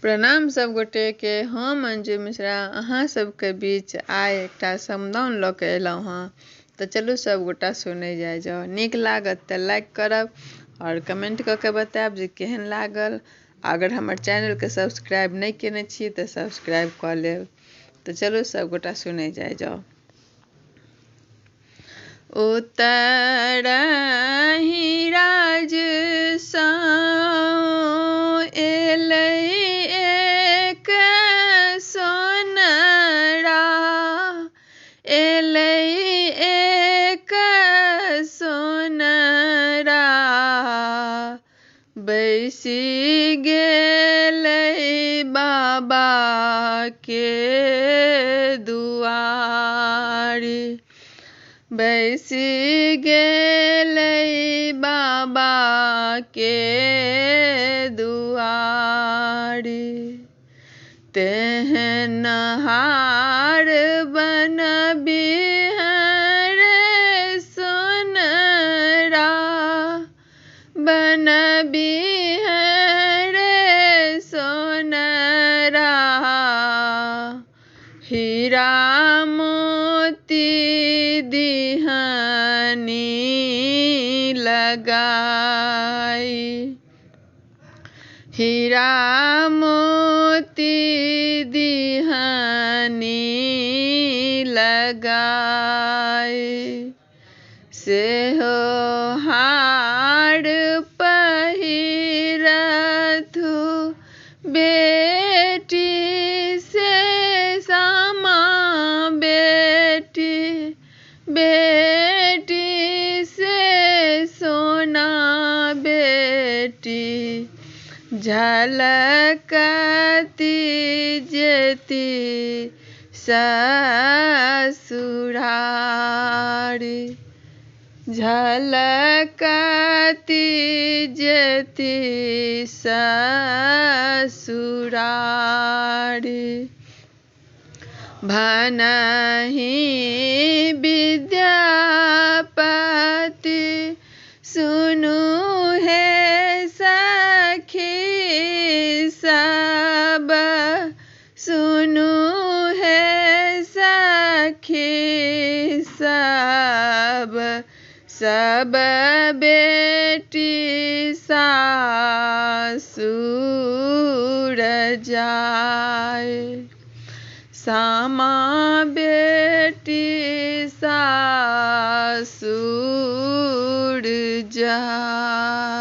प्रणाम सब गोटे के। हम अंजू मिश्रा अहाँ सबके बीच आइ एकटा समदाउन लऽ के एलहुँ हँ। तो चलू सब गोटा सुनै जाओ। नीक लागत तो लाइक करब और कमेंट कऽ के बतायब जे केहन लागल। अगर हमर चैनल के सब्सक्राइब नहीं केने छी तो सब्सक्राइब कऽ लेब। तो चलू सब गोटा सुनै जाओ। उतरहि राज सँ एलै एक सोनरा, एलै एक सोनरा, बैसी गेलै बाबा के दुआरी, बैसी गेलै बाबा के दुआरी। तेहनहार बनबिहर सोनरा, बनबिहर सोनरा, हीरा मोती दिहनी लगाई, हीरा मोती दिहनी लगाई। सेहो हार पहिरथु बेटी से सामा बेटी, बेटी से सोना बेटी, झलकती जेती ससुरारी, झलकती जेती ससुरारी। भनहि विद्यापति सुनु हे सखी सब, सुनु हे सखी सब, सब बेटी सासुर जाए, सामा बेटी सासुर जाए।